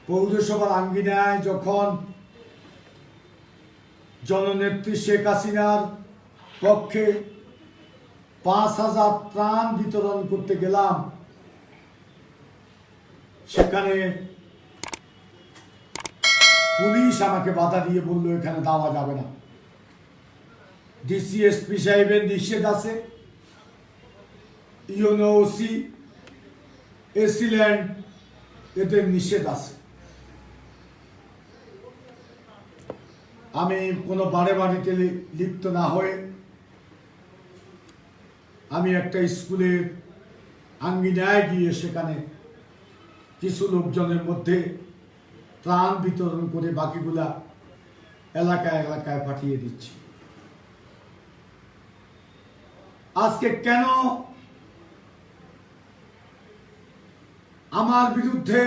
পৌরসভার আঙ্গিনায় যখন জননেত্রী শেখ হাসিনার পক্ষে ৫,০০০ ত্রাণ বিতরণ করতে গেলাম, সেখানে পুলিশ আমাকে বাধা দিয়ে বলল এখানে দেওয়া যাবে না, ডিসিএসপি সাহেবের নিষেধ আছে, ইউনো ওসি এসিল্যান্ড এদের নিষেধ আছে। আমি কোনো বাড়িতে লিপ্ত না হয়ে আমি একটা স্কুলের আঙ্গিনায় গিয়ে সেখানে কিছু লোকজনের মধ্যে ত্রাণ বিতরণ করে বাকিগুলা এলাকায় এলাকায় পাঠিয়ে দিচ্ছি। আজকে কেন আমার বিরুদ্ধে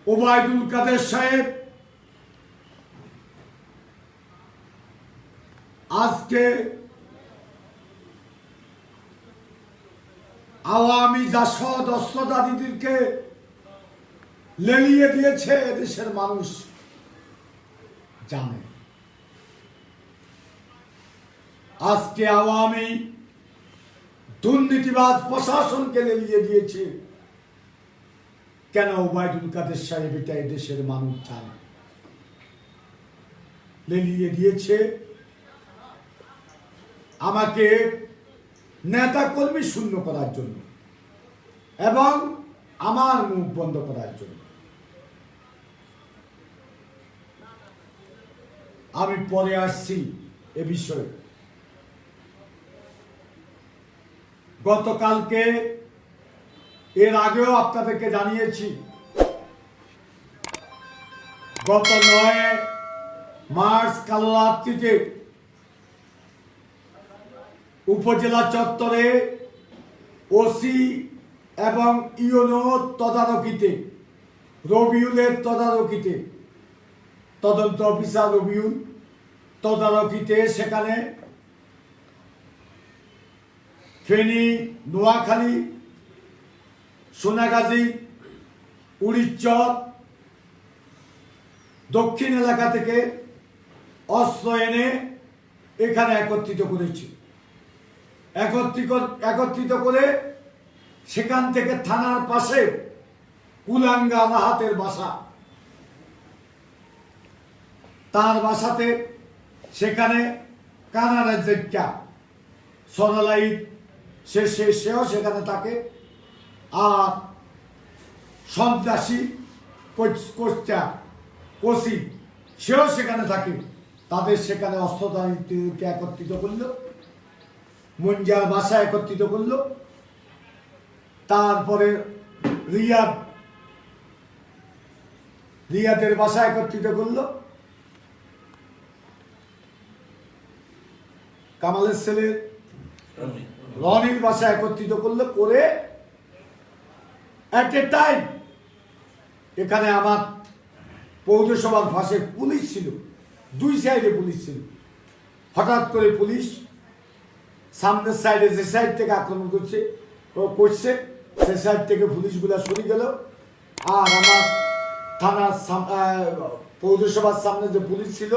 ওবায়দুল কাদের সাহেব আজকে আওয়ামী জাসদ অস্ত্রধারীদেরকে লেলিয়ে দিয়েছে, দেশের মানুষ জানে। আজকে আওয়ামী দুর্নীতিবাজ প্রশাসনকে লেলিয়ে দিয়েছে, কেন ওবায়দুল কাদের সাহেব এটা দেশের মানুষ জানে। লেলিয়ে দিয়েছে আমাকে নেতা কর্মী শূন্য করার জন্য এবং আমার মুখ বন্ধ করার জন্য। আমি পরে আসছি এ বিষয়ে। গতকালকে এর আগেও আপনাদেরকে জানিয়েছি, গত ৯ মার্চ কালরাত্রিতে উপজেলা চত্বরে ওসি এবং ইউনো তদারকিতে, রবিউলের তদারকিতে, তদন্ত অফিসার রবিউল তদারকিতে সেখানে ফেনী, নোয়াখালী, সোনাগাজী, উড়িচ্চর দক্ষিণ এলাকা থেকে অস্ত্র এনে এখানে একত্রিত করেছি। একত্রিত করে সেখান থেকে থানার পাশে কুলাঙ্গা রাহাতের বাসা, তার বাসাতে সেখানে কানাডার দেখা সরালাই সেও সেখানে থাকে, আর সন্ত্রাসী কোচি সেও সেখানে থাকে। তাদের সেখানে অস্ত্রধারীদেরকে একত্রিত করলো, মঞ্জার বাসা একত্রিত করলো, তারপরে রিয়াদের বাসা একত্রিত করলো, কামালের ছেলে রনির বাসা একত্রিত করলো, করে এট এ টাইম এখানে আমার পৌরসভার পাশে পুলিশ ছিল, দুই সাইডে পুলিশ ছিল। হঠাৎ করে পুলিশ সামনের সাইডে যে সাইড থেকে আক্রমণ করছে সে সাইড থেকে পুলিশগুলা সরে গেল, আর আমার থানার পৌরসভার সামনে যে পুলিশ ছিল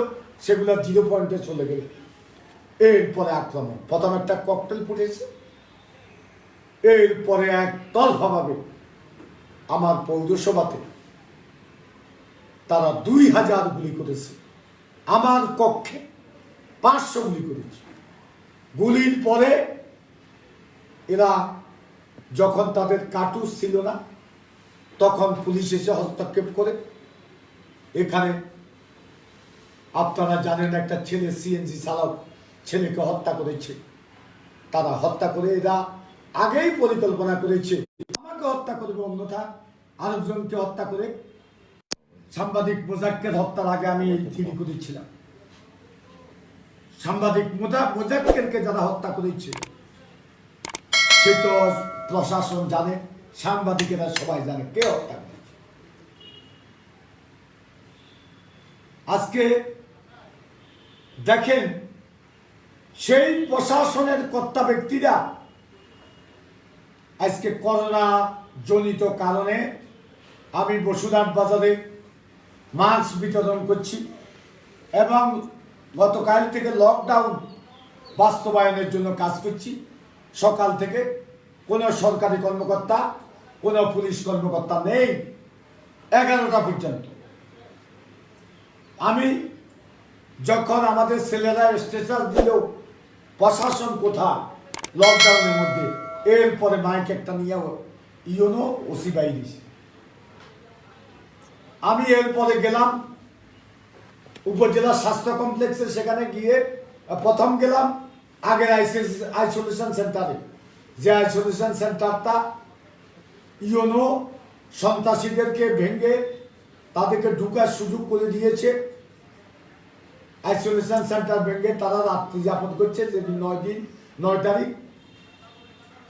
সেগুলা 0 পয়েন্টে চলে গেল। এরপরে আক্রমণ, প্রথম একটা ককটেল ফুটেছে, এরপরে এক তরফাভাবে আমার পৌরসভাতে তারা ২,০০০ গুলি করেছে, আমার কক্ষে ৫০০ গুলি করেছে। গুলির পরে এরা যখন তাদের কার্তুজ ছিল না, তখন পুলিশ এসে হস্তক্ষেপ করে এখানে আপনারা জানেন একটা ছেলে সিএনজি চালক ছেলেকে হত্যা করেছে। তারা হত্যা করে, এরা আগেই পরিকল্পনা করেছে আমাকে হত্যা করবে, অন্যথা আরেকজনকে হত্যা করে। সাংবাদিক মোজাক্কের হত্যার আগে আমি এই থিওরি করেছিলাম। সাংবাদিক মোজাক্কেরকে যারা হত্যা করেছে সে তো প্রশাসন জানে, সাংবাদিকেরা সবাই জানে কে হত্যা করেছে। আজকে দেখেন সেই প্রশাসনের কর্তা ব্যক্তিরা আজকে করোনা জনিত কারণে আমি বসুরহাট বাজারে মাস্ক বিতরণ করছি এবং গতকাল থেকে লকডাউন বাস্তবায়নের জন্য কাজ করছি। সকাল থেকে কোনো সরকারি কর্মকর্তা, কোনো পুলিশ কর্মকর্তা নেই 11টা পর্যন্ত। আমি যখন আমাদের ছেলেরা স্টেটাস দিল প্রশাসন কোথায় লকডাউনের মধ্যে, এরপরে মাইক একটা নিয়ে ইউনো ওসি বাইরিস। আমি এরপরে গেলাম উপজেলা স্বাস্থ্য কমপ্লেক্সে, সেখানে গিয়ে প্রথম গেলাম আগের আইসোলেশন সেন্টারে, যে আইসোলেশন সেন্টারটা ইউনো সন্ত্রাসীদেরকে ভেঙে তাদেরকে ঢুকার সুযোগ করে দিয়েছে। আইসোলেশন সেন্টার ভেঙে তারা রাত্রি যাপন করছে, যেদিন 9 তারিখ,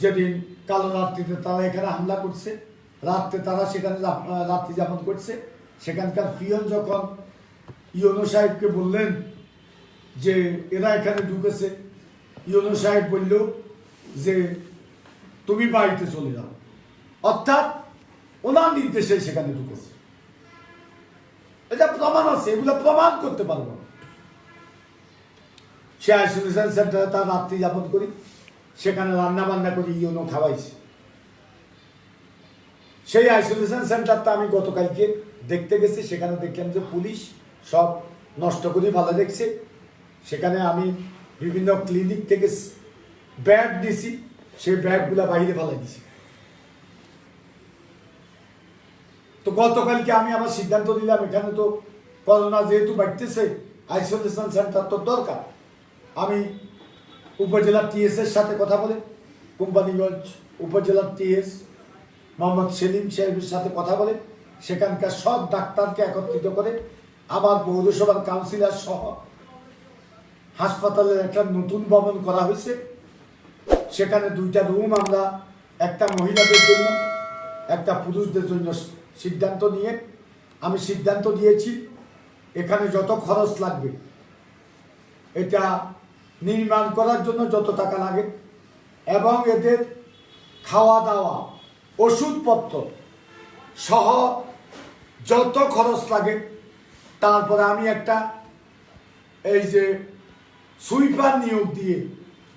যেদিন কালো রাত্রিতে তারা এখানে হামলা করছে, রাত্রে তারা সেখানে রাত্রি যাপন করছে। সেখানকার পিয়ন যখন ইউনো সাহেবকে বললেন যে এরা এখানে ঢুকেছে, ইউনো সাহেব বলল যে তুমি বাড়িতে চলে যাও, অর্থাৎ ওনার নির্দেশে সেখানে ঢুকেছে। এটা প্রমাণ আছে, এগুলো প্রমাণ করতে পারবো। সে আইসোলেশন সেন্টারে তার রাত্রি যাপন করি, সেখানে রান্না বান্না করি, ইউনো খাওয়াইছে। সেই আইসোলেশন সেন্টারটা আমি গতকালকে দেখতে গেছি, সেখানে দেখলাম যে পুলিশ সব নষ্ট করে ভালো দেখছে। সেখানে আমি বিভিন্ন ক্লিনিক থেকে ব্যাগ দিছি, সেই ব্যাগগুলো বাইরে ফেলাই দিছি। তো গতকালকে আমি আবার সিদ্ধান্ত নিলাম, এখানে তো করোনা যেহেতু বাড়তেছে, আইসোলেশন সেন্টার তো দরকার। আমি উপজেলার টিএস এর সাথে কথা বলে, কোম্পানিগঞ্জ উপজেলার টিএস মোহাম্মদ সেলিম সাহেবের সাথে কথা বলে, সেখানকার সব ডাক্তারকে একত্রিত করে আবার পৌরসভার কাউন্সিলর সহ হাসপাতালের একটা নতুন ভবন করা হয়েছে। সেখানে 2টা রুম আমরা, একটা মহিলাদের জন্য একটা পুরুষদের জন্য সিদ্ধান্ত নিয়ে আমি সিদ্ধান্ত দিয়েছি এখানে যত খরচ লাগবে, এটা নির্মাণ করার জন্য যত টাকা লাগে এবং এদের খাওয়া দাওয়া ওষুধপত্র সহ যত খরচ লাগে, তারপরে আমি একটা এই যে সুইপার নিয়োগ দিয়ে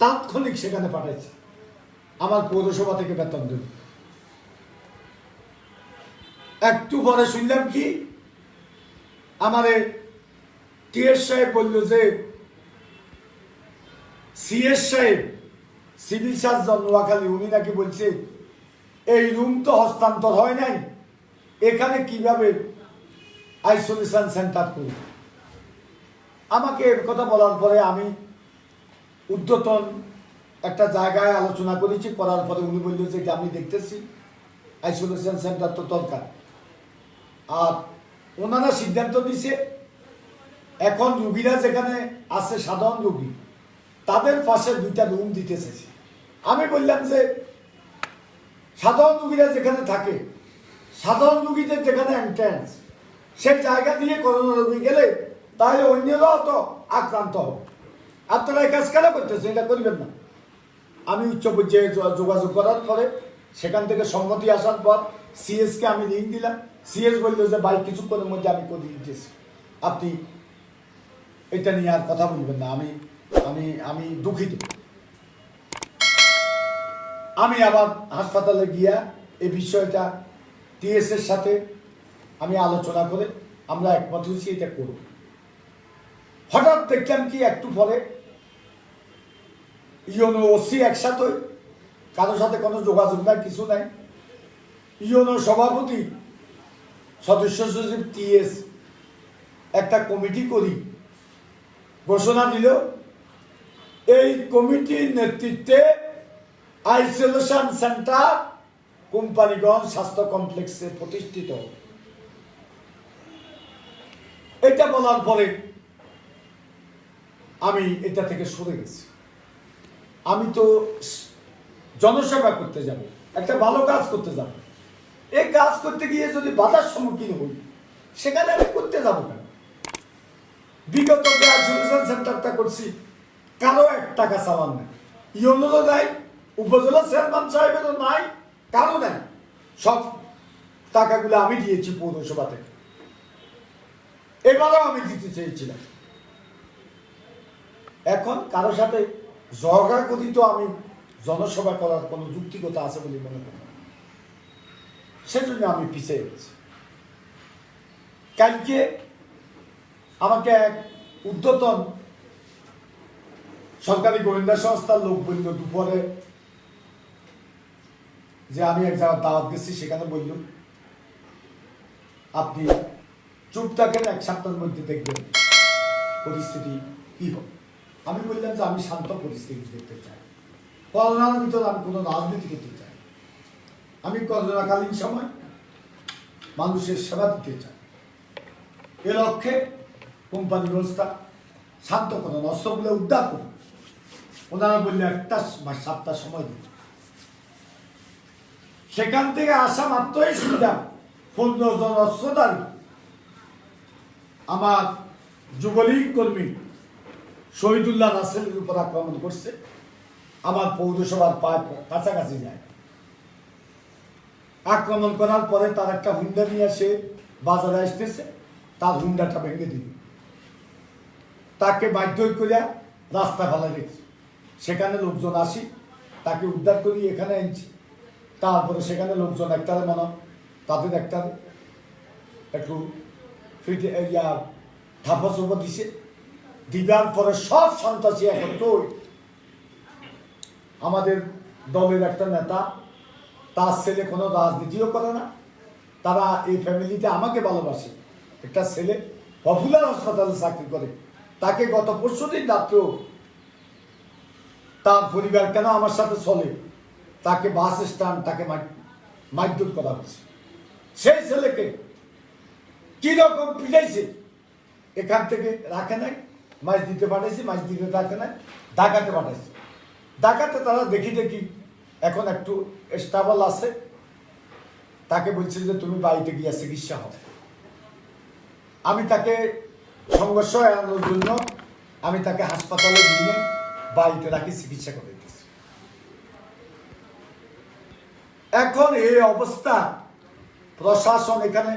তাৎক্ষণিক সেখানে পাঠাইছি, আমার পৌরসভা থেকে বেতন দেব। একটু পরে শুনলাম কি আমারে টিএস সাহেব বলল যে সিএস সাহেব সিভিল সার্জন নোয়াখালী, উনি নাকি বলছে এই রুম তো হস্তান্তর হয় নাই, এখানে কিভাবে আইসোলেশন সেন্টার করি। আমাকে এর কথা বলার পরে আমি ঊর্ধ্বতন একটা জায়গায় আলোচনা করেছি, করার পরে উনি বলল যে আমি দেখতেছি আইসোলেশন সেন্টার তো দরকার। আর ওনারা সিদ্ধান্ত দিছে এখন রুগীরা যেখানে আছে সাধারণ রুগী, তাদের পাশে 2টা রুম দিতে চেয়েছে। আমি বললাম যে সাধারণ রুগীরা যেখানে থাকে, সাধারণ রুগীদের যেখানে এন্ট্রান্স, সেই জায়গা দিয়ে করোনা রোগী গেলে তাহলে অন্যরাও তো আক্রান্ত হবে। আপনারা এই কাজ কেন করতেছে? এটা করবেন না। আমি উচ্চ পর্যায়ে যোগাযোগ করার পরে সেখান থেকে সম্মতি আসার পর সিএসকে আমি লিঙ্ক দিলাম। সিএস বললো যে ভাই কিছুক্ষণের মধ্যে আমি করে দিতেছি, আপনি এটা নিয়ে আর কথা বলবেন না। আমি আমি আমি দুঃখিত। আমি আবার হাসপাতালে গিয়া এই বিষয়টা টিএস এর সাথে আমি আলোচনা করে আমরা একমত হয়েছি এটা করব। হঠাৎ দেখলাম কি একটু পরে ইউনো ওসি একসাথে, কারোর সাথে কোনো যোগাযোগ নাই, কিছু নাই। ইউনো সভাপতি সদস্য সচিব টিএস একটা কমিটি করি ঘোষণা দিল, এই কমিটির নেতৃত্বে আইসোলেশন সেন্টার কোম্পানিগঞ্জ স্বাস্থ্য কমপ্লেক্সে প্রতিষ্ঠিত। এটা বলার পরে আমি এটা থেকে সরে গেছি। আমি তো জনসেবা করতে যাব, একটা ভালো কাজ করতে যাব। এই কাজ করতে গিয়ে যদি বাধার সম্মুখীন হই, সেখানে আমি করতে যাব কেন? বিগত যে আইসোলেশন সেন্টারটা করছি, কারো 1 টাকা চাওয়ার নাই, ইউনোরও নাই, উপজেলা চেয়ারম্যান সাহেবেরও নাই, কারো নাই। সব টাকাগুলো আমি দিয়েছি পৌরসভা থেকে, এবারও আমি দিতে চেয়েছিলাম। এখন কারোর সাথে ঝগড়া করি তো আমি জনসভা করার কোনো যুক্তিকতা আছে বলে মনে করি, সেজন্য আমি পিছিয়ে গেছি। কালকে আমাকে এক ঊর্ধ্বতন সরকারি গোয়েন্দা সংস্থার লোক বলল দুপুরে, যে আমি এক জায়গায় দাওয়াত গেছি, সেখানে বলল আপনি চুপ থাকেন, 1 সপ্তাহের মধ্যে দেখবেন পরিস্থিতি কি হবে। আমি বললাম যে আমি শান্ত পরিস্থিতি দেখতে চাই, করোনার ভিতরে আমি কোনো রাজনীতি করতে চাই, আমি করোনাকালীন সময় মানুষের সেবা দিতে চাই, এ লক্ষ্যে কোম্পানি ব্যবস্থা শান্ত করুন, অস্ত্রগুলো উদ্ধার করুন। ওনারা বললে 1 বা 7 সপ্তাহ সময় দিন। সেখান থেকে আসা মাত্রই শুনলাম 15 জন অস্ত্রধারী আমার যুবলীগ কর্মী শহীদুল্লাহ রাসেলের উপর আক্রমণ করছে, আমার পৌরসভার কাছাকাছি যায়। আক্রমণ করার পরে তার একটা হুন্ডা নিয়ে সে বাজারে আসতেছে, তার হুন্ডাটা ভেঙে দিল, তাকে বাধ্য করে রাস্তা ফেলা রেখেছে। সেখানে লোকজন আসি, তাকে উদ্ধার করি এখানে আনছি। তারপরে সেখানে লোকজন একটারে তাদের একটা একটু ফিটে থাপা চোপা দিছে, দিদার পরে সব সন্ত্রাসী এখন তো আমাদের দলের একটা নেতা, তার ছেলে কোনো রাজনীতিও করে না, তারা এই ফ্যামিলিতে আমাকে ভালোবাসে। একটা ছেলে পপুলার হাসপাতালে চাকরি করে, তাকে গত 5 দিন রাত্রেও তার পরিবার কেন আমার সাথে চলে, তাকে বাস স্ট্যান্ড তাকে মারধর করা হয়েছে। সেই ছেলেকে কিরকম পিটাইছে, এখান থেকে রাখে নাই, মাছ দিতে পাঠাইছে, মাছ দিতে রাখে নাই, ঢাকাতে পাঠাইছে। ঢাকাতে তারা দেখি এখন একটু স্টেবল আছে, তাকে বলছে যে তুমি বাড়িতে গিয়ে চিকিৎসা হবে। আমি তাকে সংঘর্ষ এড়ানোর জন্য আমি তাকে হাসপাতালে নিয়ে বাড়িতে রাখি, চিকিৎসা করে দিয়েছি। এখন এই অবস্থা প্রশাসন এখানে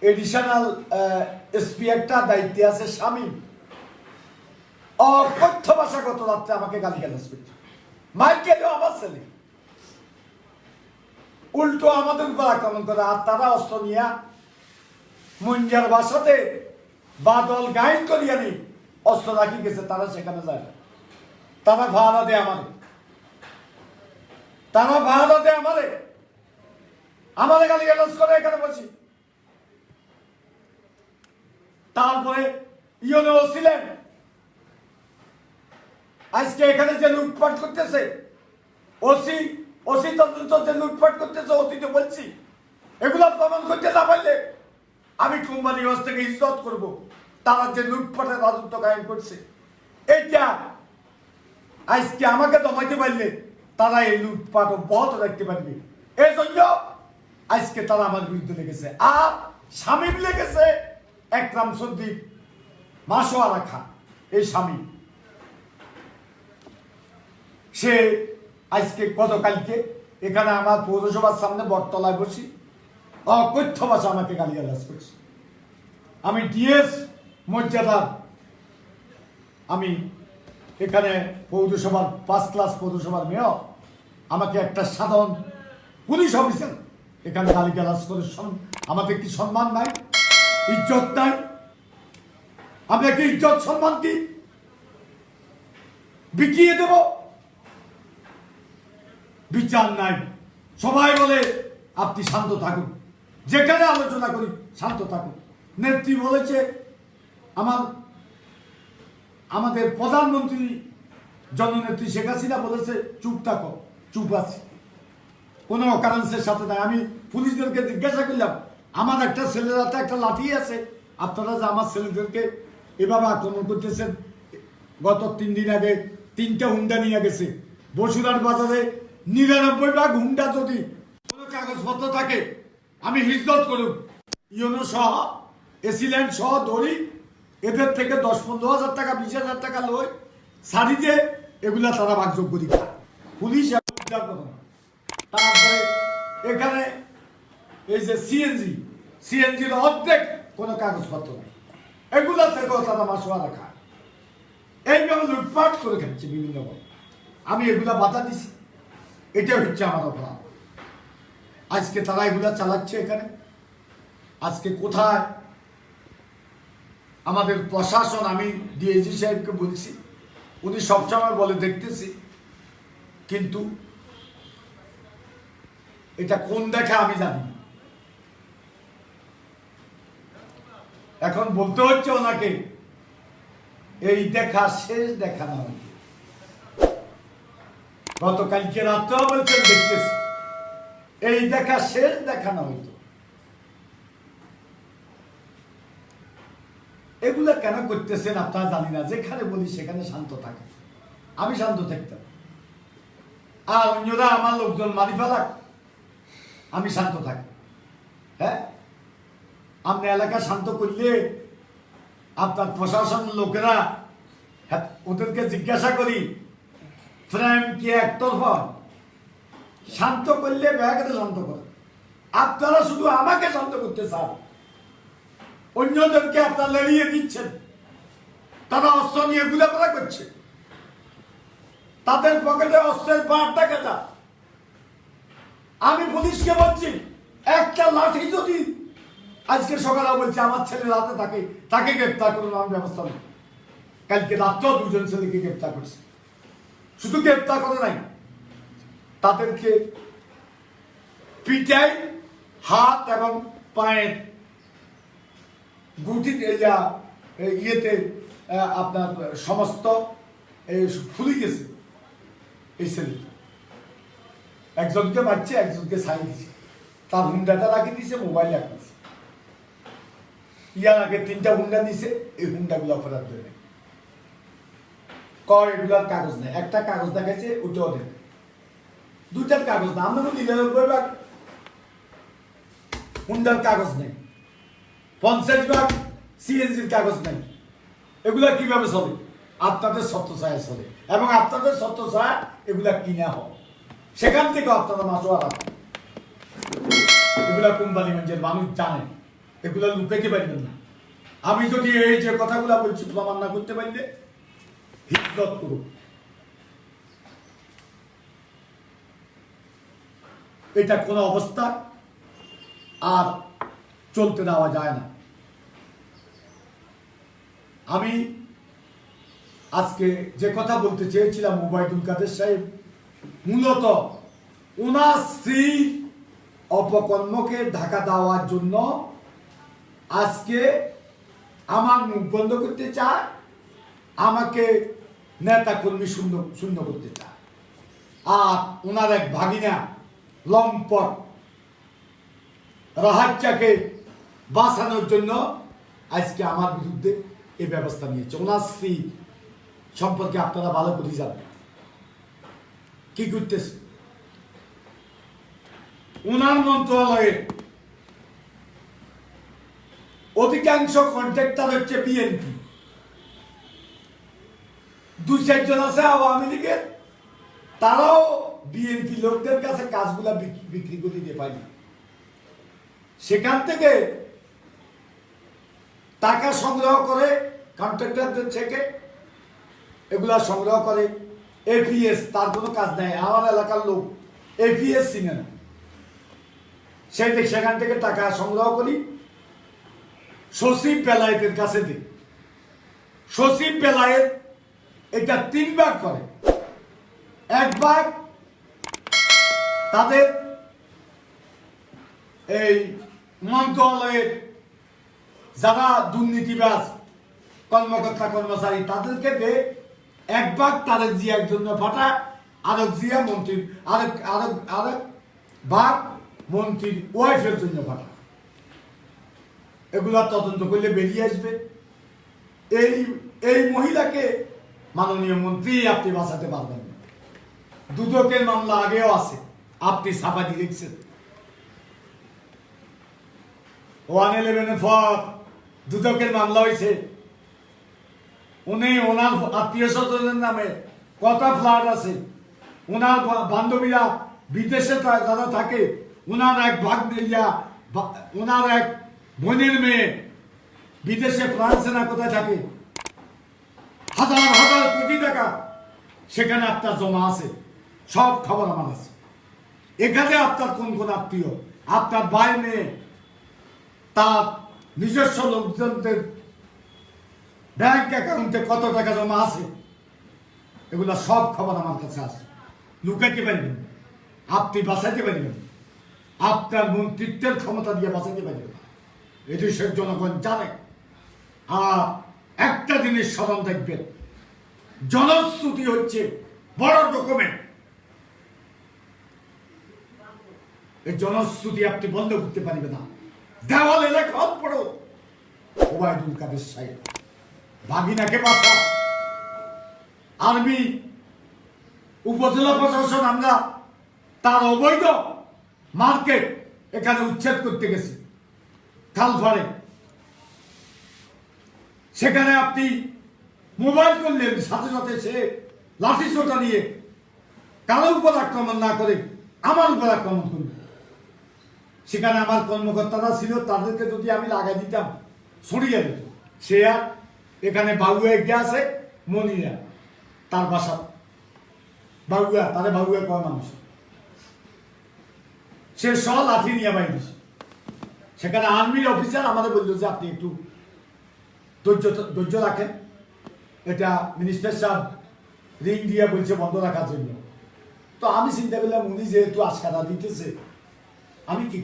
এডিশনাল এসপি একটা দায়িত্বে আছে শামীম, অকথ্য ভাষাগত রাত্রে আমাকে গালিগালাজ করছে, মাইকেলও আমার ছেলে, উল্টো আমাদের উপর আক্রমণ করে। আর তারা অস্ত্র নিয়ে মুঞ্জার বাসাতে বাদল গাইড করিয়া নি অস্ত্র রাখি গেছে, তারা সেখানে যায় না। তারা ভাড়া দেয় আমাদের, তারা ভাড়া দেয় আমাদের গালিগালাজ করে এখানে বসি। তারপরে ইউনো ছিলেন, আজকে এখানে যে লুটপাট করতেছে, ওসি তদন্ত যে লুটপাট করতেছে, অতীতে বলছি, এগুলো প্রমাণ করতে না পারলে আমি কোম্পানিগঞ্জ থেকে ইজ্জত করব। তারা যে লুটপাটের রাজত্ব কায়েম করছে, এইটা আজকে আমাকে দমাইতে পারলে তারা এই লুটপাট অব্যাহত রাখতে পারবে। এই জন্য আজকে তারা আমার বিরুদ্ধে লেগেছে। আর শামীম লেগেছে একরাম সদ্দীপ মাসোয়া রাখা, এই শামীম সে আজকে গতকালকে এখানে আমার পৌরসভার সামনে বটতলায় বসি অকথ্য ভাষা আমাকে গালিগালাজ করছে। আমি ডিএস মর্যাদার, আমি এখানে পৌরসভার 5 ক্লাস পৌরসভার মেয়র, আমাকে একটা সাধারণ পুলিশ অফিসার এখানে গালিগালাজ করে, আমাদের কি সম্মান নাই, ইজ্জত নাই? আমরা কি ইজ্জত সম্মান কি বিকিয়ে দেব? বিচার নাই। সবাই বলে আপনি শান্ত থাকুন, যেখানে আলোচনা করি শান্ত থাকুন। নেত্রী বলেছে, আমাদের প্রধানমন্ত্রী জননেত্রী শেখ হাসিনা বলেছে চুপ থাকো, চুপ আছে, কোনো অকারেন্সের সাথে নাই। আমি পুলিশদেরকে জিজ্ঞাসা করলাম, আমার একটা ছেলের হাতে একটা লাঠি আছে, আপনারা যে আমার ছেলেদেরকে এভাবে আক্রমণ করতেছেন, গত 3 দিন আগে 3টা হুন্ডা নিয়ে গেছে বসুরহাট বাজারে। 99 হুন্ডা যদি কোনো কাগজপত্র থাকে আমি হিজরত করুন, ইউনো সহ এসিল্যান্ড সহ ধরি, এদের থেকে 10-15 হাজার টাকা 20,000 টাকা লই সারি দিয়ে এগুলা তারা ভাগযোগ করি। পুলিশ উদ্ধার করো না, তারপরে এখানে এই যে সিএনজির অর্ধেক কোনো কাগজপত্র নেই, এগুলা থেকেও তারা মাসোয়ারা খায়, এইভাবে লুটপাট করে খাচ্ছে বিভিন্নভাবে। আমি এগুলা বাধা দিছি, এটা হচ্ছে আমার অপরাধ। আজকে তারা এগুলা চালাচ্ছে এখানে। আজকে কোথায় আমাদের প্রশাসন, আমি ডিএজি সাহেবকে বলছি, উনি সবসময় বলে দেখতেছি, কিন্তু এটা কোন দেখা আমি জানি না। এখন বলতে হচ্ছে ওনাকে এই দেখা শেষ দেখা না হইতে। গতকালকে রাত্রেও বলছেন দেখতেছি, এই দেখা শেষ দেখা না হইতো। এগুলা কেন করতেছেন আপনারা জানি না। যেখানে বলি সেখানে শান্ত থাকে, আমি শান্ত থাকতাম, আর অন্যরা আমার লোকজন মারি ফেলাক, আমি শান্ত থাকি। হ্যাঁ, আপনি এলাকা শান্ত করলে আপনার প্রশাসন লোকেরা ওদেরকে জিজ্ঞাসা করি ফ্রেম কি একতরফা, শান্ত করলে ব্যাগকে শান্ত করে। আপনারা শুধু আমাকে শান্ত করতে চান, অন্যদেরকে আপনারা লড়িয়ে দিচ্ছেন। তারা অস্ত্র নিয়ে ঘুরাফেরা করছে, তাদের পকেটে অস্ত্রের বাঁট দেখা যায়। আমি পুলিশকে বলছি, একটা লাঠি যদি আজকে সকালে বলছে আমার ছেলে রাতে থাকে, তাকে গ্রেপ্তার করুন, আমি ব্যবস্থা নেই। কালকে রাত্রেও দুজন ছেলেকে গ্রেপ্তার করছে। শুধু গ্রেপ্তার করে নাই, তাদেরকে পিটাই, হাত এবং পায়ের গুটি ইয়েতে আপনার সমস্ত ফুলে গেছে। এই ছেলে একজনকে মারছে, একজনকে ছাই দিচ্ছে, তার হুন্ডাটা রাখি দিছে, মোবাইল রাখিছে। ইয়ার আগে 3টা হুন্ডা দিছে, এই হুন্ডাগুলো অপরাধ দেয় নাই, কয় এগুলার কাগজ নেই। একটা কাগজ দেখাইছে, ওটাও দেয়, 2টার কাগজ না। আমরা বলি হুন্ডার কাগজ নেই, 50 সিএনজির কাগজ নেই। এগুলা কিভাবে চলে? আপনাদের ছত্রছায়া চলে, এবং আপনাদের ছত্রছায়া এগুলা কিনা হয়, সেখান থেকে আপনারা মাসোয়ারা। এগুলা কোম্পানিগঞ্জের মানুষ জানে, এগুলা লুকাইতে পারবেন না। আমি যদি এই যে কথাগুলা বলছি প্রমাণ না করতে পারলে হিজরত করুন। এটা কোনো অবস্থা আর চলতে দেওয়া যায় না। আমি আজকে যে কথা বলতে চেয়েছিলাম, ওবায়দুল কাদের সাহেব মূলত ওনার স্ত্রী অপকর্মকে ঢাকা দেওয়ার জন্য আজকে আমার মুখ বন্ধ করতে চায়, আমাকে নেতা কর্মী শূন্য করতে চায়। আর ওনার এক ভাগিনা লম্পট রাহাজ্জাকে বাঁচানোর জন্য আজকে আমার বিরুদ্ধে এই ব্যবস্থা নিয়েছে। ওনার স্ত্রী সম্পর্কে আপনারা ভালো করে জানেন কি করতেছে। ওনার মন্ত্রণালয়ের অধিকাংশ কন্ট্রাক্টর হচ্ছে বিএনপি, 2-4 জন আছে আওয়ামী লীগের, তারাও বিএনপি লোকদের কাছে কাজগুলা বিক্রি করে দিয়ে পাই। সেখান থেকে টাকা সংগ্রহ করে কন্ট্রাক্টরদের থেকে এগুলা সংগ্রহ করে। এপিএস তার কোনো কাজ নাই, আমার এলাকার লোক এপিএস চিনে না, সেখান থেকে টাকা সংগ্রহ করি, সচিব বেলায়েতের কাছে দিই। সচিব বেলায়েত এটা 3 ভাগ করে। 1 ভাগ তাদের এই মন্ত্রণালয়ের যারা দুর্নীতিবাজ কর্মকর্তা কর্মচারী তাদেরকে দেয়, 1 ভাগ তাদের জিয়ার জন্য পাঠা, আরেক জিয়া মন্ত্রীর, আরেক ভাগ মন্ত্রীর ওয়াইফের জন্য পাঠা। এগুলা তদন্ত করলে বেরিয়ে আসবে এই মহিলাকে মাননীয় মন্ত্রী আপনি বাঁচাতে পারবেন না। দুদকের মামলা আগেও আছে, আপনি ছাপা দিয়ে দেখছেন। 111 পর দুদকের মামলা হয়েছে। উনি ওনার আত্মীয় স্বজনের নামে কত ফ্ল্যাট আছে, ওনার বান্ধবীরা বিদেশে যারা থাকে ওনার এক ভাগ ওনার এক বোনের মেয়ে বিদেশে ফ্রান্সে না কোথায় থাকে, হাজার হাজার কোটি টাকা সেখানে আপনার জমা আছে, সব খবর আমার আছে। এখানে আপনার কোন কোন আত্মীয়, আপনার ভাই মেয়ে, তার নিজস্ব লোকজনদের ব্যাংক অ্যাকাউন্টে কত টাকা জমা আছে, এগুলো সব খবর আমার কাছে আছে। লুকাইতে পারবেন, আপনি বাঁচাইতে পারবেন, আপনার মন্ত্রিত্বের ক্ষমতা দিয়ে বাঁচাইতে পারবেন না। এদেশের জনগণ জানে। আর একটা জিনিস স্মরণ দেখবেন, জনশ্রুতি হচ্ছে বড় ডকুমেন্ট। এই জনশ্রুতি আপনি বন্ধ করতে পারবেন না। দেওয়ালে লেখা পড়ো, ওবায়দুল কাদের সাহেব ভাগিনাকে বাঁচা, আর্মি উপজেলা প্রশাসন আমরা তার অবৈধ মার্কেট এখানে উচ্ছেদ করতে গেছি খালফারে। সেখানে আপনি মোবাইল করলেন, সাথে সাথে সে লাঠি সোটা নিয়ে কারোর উপর আক্রমণ না করে আমার উপর আক্রমণ করবে। সেখানে আমার কর্মকর্তারা ছিল, তাদেরকে যদি আমি লাগাই দিতাম সরিয়ে দিত। সে আর এখানে বাবুয়া এগিয়ে আছে, মনিরা তার বাসা বাবুয়া, তারে বাবুয়া কয় মানুষ, সে সব লাঠি নিয়ে বাইরে। সেখানে আর্মির অফিসার আমাদের বলল যে আপনি একটু ধৈর্য রাখেন, এটা মিনিস্টার সাহেব রিং দিয়ে বলছে বন্ধ রাখার জন্য। তো আমি চিন্তা করলাম উনি যেহেতু আশকারা দিতেছে, আমি কি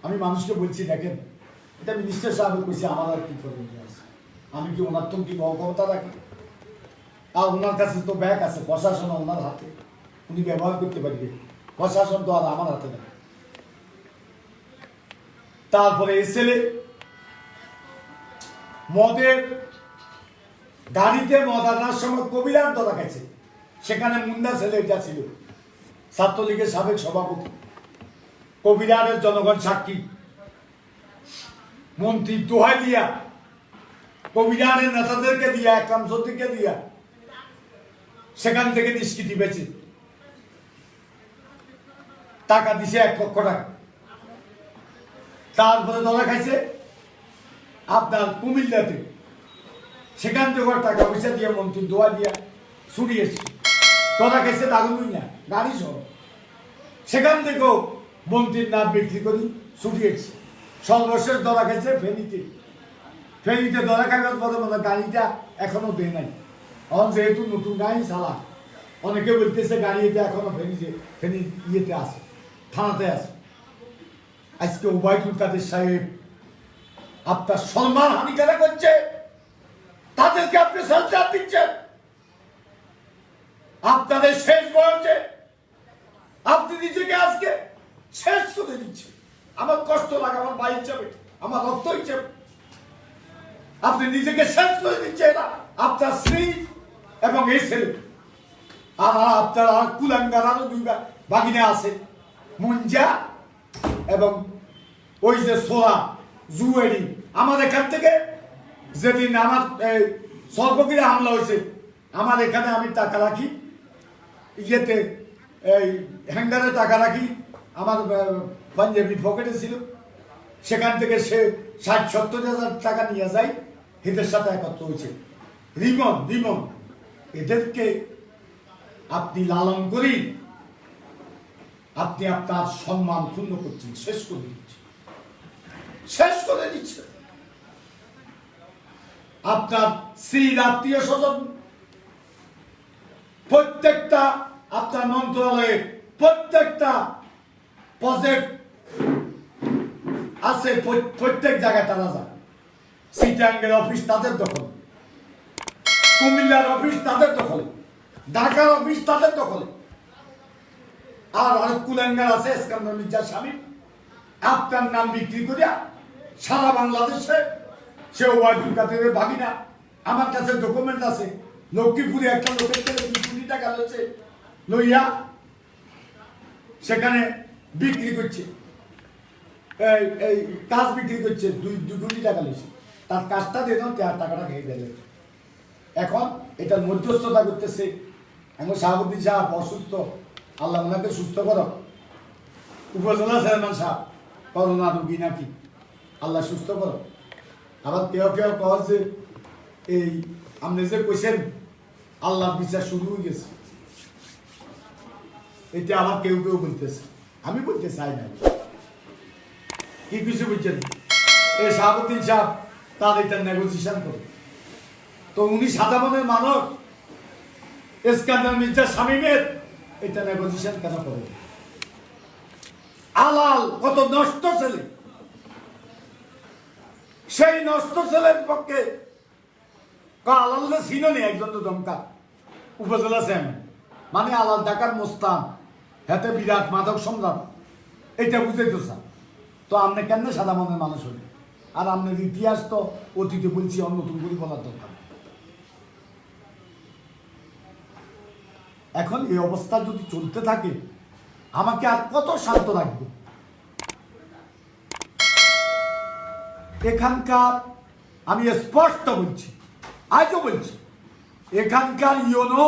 আমি মানুষকে বলছি দেখেন এটা মিনিস্টার সাহেব কইছে, আমার আর কি করবেন, আমি কি ওনার তো কি ক্ষমতা রাখি? আর ওনার কাছে তো ব্যাগ আছে, প্রশাসন ওনার হাতে, উনি ব্যবহার করতে পারবে, প্রশাসন তো আর আমার হাতে না। তারপরে এসেলে মদের গাড়িতে মদ আনার সময় কবিরার ধরা গেছে। সেখানে মুন্ডা ছেলে এটা ছিল ছাত্রলীগের সাবেক সভাপতি, কবিরারের জনগণ সাক্ষী, মন্ত্রী দোহাই দিয়া, কবিরারের নেতাদেরকে দিয়া, একরাম চৌধুরীকে দিয়া সেখান থেকে নিষ্কৃতি পেয়েছে, টাকা দিছে 1 লক্ষ টাকা। তারপরে ধরা খাইছে আপনার কুমিল্লাতে, সেখান থেকে টাকা পয়সা দিয়ে মন্ত্রী দোয়া দিয়া ছুটিয়েছে, ধরা খাইছে দারুমিয়া গাড়ি সহ। সেখান থেকেও মন্ত্রীর নাম বিক্রি করি ছুটিয়েছে। সর্বশেষ ধরা খাইছে ফেনীতে। ফেনীতে ধরা খাইবার পরে মনে গাড়িটা এখনো দেয় নাই। এখন যেহেতু নতুন গাড়ি চালা, অনেকে বলতেছে গাড়ি এটা এখনো ফেনী ইয়েতে আছে, থানাতে আছে। আজকে ওবায়দুল কাদের সাহেব আপনার সম্মান হানি যারা করছে তাদেরকে আপনি সঞ্চার দিচ্ছেন। আপনাদের শেষ বয়সে আপনি নিজেকে আজকে শেষ করে দিচ্ছেন। আমার কষ্ট লাগে, আমার ভাই হিসাবে, আমার রক্ত হিসাবে আপনি নিজেকে শেষ করে দিচ্ছেন। আপনার স্ত্রী এবং এই ছেলে, আর আপনার আর কুলাঙ্গার আরো 2 বাগিনা আছে, মুঞ্জা এবং ওই যে সোরা জুয়েরি। আমার এখান থেকে যেদিন আমার সর্বগিরে হামলা হয়েছে, আমার এখানে আমি টাকা রাখি, ইয়েতে এই হ্যাঙ্গারে টাকা রাখি, আমার পাঞ্জাবি পকেটে ছিল, সেখান থেকে সে 60-70 হাজার টাকা নিয়ে যায়, এদের সাথে একত্র হয়েছে। রিমন এদেরকে আপনি লালন করি, আপনি আপনার সম্মান ক্ষুণ্ণ করছেন, শেষ করে দিচ্ছেন। আপনার স্ত্রীর আত্মীয় স্বজন প্রত্যেকটা আপনার মন্ত্রণালয়ে প্রত্যেকটা প্রজেক্ট আছে, প্রত্যেক জায়গায় তারা যায়। সিটাঙ্গের অফিস তাদের দখলে, কুমিল্লার অফিস তাদের দখলে, ঢাকার অফিস তাদের দখলে। আর কুলাঙ্গার আছে ইস্কান্দার মির্জা স্বামী, আপনার নাম বিক্রি করিয়া সারা বাংলাদেশে সে ওবায়দুল কাদেরের ভাগিনা। আমার কাছে ডকুমেন্ট আছে, লক্ষ্মীপুরে একটা লোকের থেকে 2 কোটি টাকা লইয়া সেখানে বিক্রি করছে, এই কাজ বিক্রি করছে, 2 কোটি টাকা লইছে। তার কাজটা দিয়ে টাকাটা খেয়ে দিলে। এখন এটা মধ্যস্থতা করতেছে। এখন শাহাবুদ্দিন সাহেব অসুস্থ, আল্লাহ ওনাকে সুস্থ করো, উপজেলা চেয়ারম্যান সাহেব করোনা রুগী নাকি, আল্লাহ সুস্থ করো। আবার কেউ কেউ কয় যে এই আপনি যে কইছেন আল্লাহর বিচার শুরু হয়ে গেছে, এটা আবার কেউ কেউ বলতেছে, আমি বলতে চাই না। কি কিছু বুঝছেন, এই শাহাবুদ্দিন সাহেব তার এটা নেগোসিয়েশন করে, তো উনি সাদা মনের মানব, ইস্কান্দার মির্জা শামীমের এটা নেগোসিয়েশন কেন করে? আলাল কত নষ্ট ছেলে, সেই নষ্ট ছেলের পক্ষে আলাল ছিল নি একজন তো দমকা উপজেলা চেয়ারম্যান, মানে আলাল ঢাকার মোস্তান, হাতে বিরাট মাদক সম্রাট, এটা বুঝাইতো স্যার। তো আপনি কেন সাদা মনের মানুষ হলেন? আর আপনার ইতিহাস তো অতীতে বলছি, অন্য নতুন করে বলার দরকার। এখন এই অবস্থা যদি চলতে থাকে, আমাকে আর কত শান্ত রাখবে? এখানকার আমি স্পষ্ট বলছি, আজও বলছি, এখানকার ইউনো,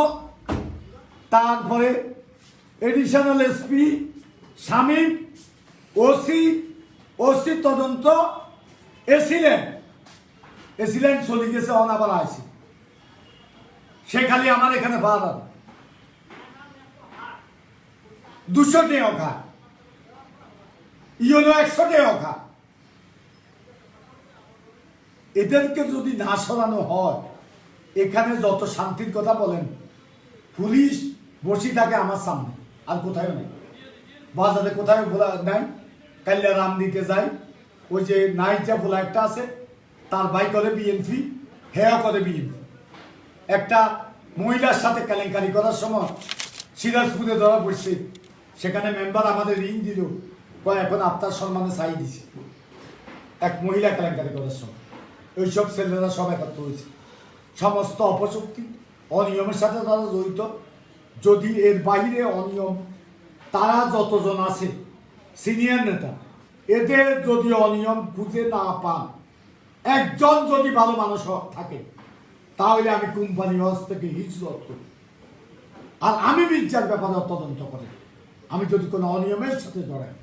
তারপরে এডিশনাল এসপি শামীম, ওসি তদন্ত এসিলেন চলে গেছে, অনাবার আছে, সে খালি আমার এখানে ভাড়া 200 টাকা খা, ইউনো 100 টাকা খা। এদেরকে যদি না সরানো হয়, এখানে যত শান্তির কথা বলেন, পুলিশ বসে থাকে আমার সামনে, আর কোথায় নেই, বাজারে কোথায় বলা নাই। কাল্লা রাম দিতে যাই, ওই যে নাইজা বলা একটা আছে, তার ভাই করে বিএনপি, হেয়া করে বিএনপি। একটা মহিলার সাথে কেলেঙ্কারি করার সময় সিরাজপুরে ধরা পড়ছে, সেখানে মেম্বার আমাদের ঋণ দিল, এখন আপনার সম্মানে চাই দিছে, এক মহিলা কেলেঙ্কারি করার সময়। ওইসব ছেলেরা সব একত্র হয়েছে, সমস্ত অপশক্তি অনিয়মের সাথে তারা জড়িত। যদি এর বাইরে অনিয়ম, তারা যতজন আছে সিনিয়র নেতা, এদের যদি অনিয়ম খুঁজে না পান, একজন যদি ভালো মানুষ থাকে, তাহলে আমি কোম্পানি হাউস থেকে হিজরত করি। আর আমি মির্জার ব্যাপারে তদন্ত করি। আমি যদি কোনো অনিয়মের সাথে জড়াই,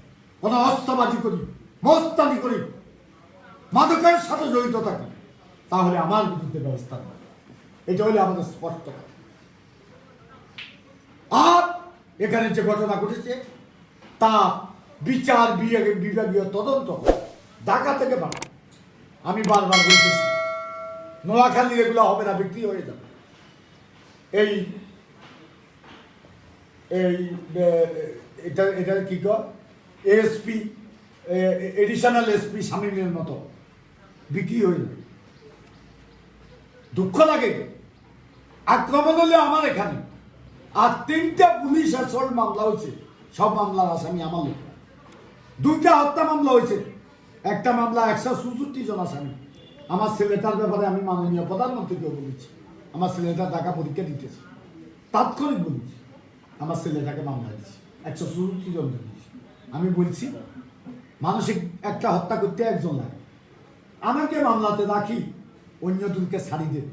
কোনো অস্ত্রবাজি করি, মস্তানি করি, মাদকের সাথে জড়িত থাকি, তাহলে আমার বিরুদ্ধে ব্যবস্থা নেব। এটা হলে আমাদের স্পষ্ট। আর এখানে যে ঘটনা ঘটেছে, তা বিচার বিভাগীয় তদন্ত ঢাকা থেকে বাড়া। আমি বারবার বলতেছি, নোয়াখালী এগুলো হবে না, বিক্রি হয়ে যাবে। এই এটা কি কর, এএসপি এডিশনাল এসপি শামীমের মতো বিক্রি হয়ে যাবে। দুঃখ লাগে, আক্রমণ হলে আমার এখানে, আর 3টা পুলিশ অ্যাসল্ট মামলা হয়েছে, সব মামলার আসামি আমার লোক। 2টা হত্যা মামলা হয়েছে, একটা মামলা 166 জন আসামি। আমার ছেলেটার ব্যাপারে আমি মাননীয় প্রধানমন্ত্রীকেও বলেছি, আমার ছেলেটা ঢাকা পরীক্ষা দিতেছে, তাৎক্ষণিক বলেছি, আমার ছেলেটাকে মামলা দিয়েছি, 166 জন দিয়েছি। আমি বলছি মানসিক একটা হত্যা করতে একজন লাগে, আমাকে মামলাতে রাখি, অন্য দুলকে ছাড়ি দেবে।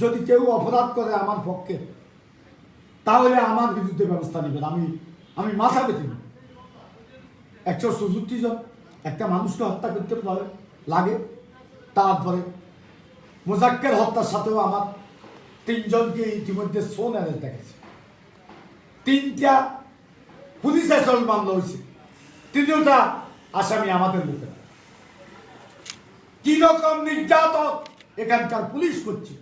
যদি কেউ অপরাধ করে আমার পক্ষে, তাহলে আমার বিরুদ্ধে ব্যবস্থা নেবেন। আমি মাথা পেতে নিই। 166 জন একটা মানুষকে হত্যা করতে লাগে। তারপরে মোজাক্কের হত্যার সাথেও আমার 3 জনকে ইতিমধ্যে সোন অ্যারেস্ট দেখেছে। 3টা পুলিশ অ্যাসল্ট মামলা হয়েছে, 3টা আসামি আমাদের লোকের। কি রকম নির্যাতন এখানকার পুলিশ করছে!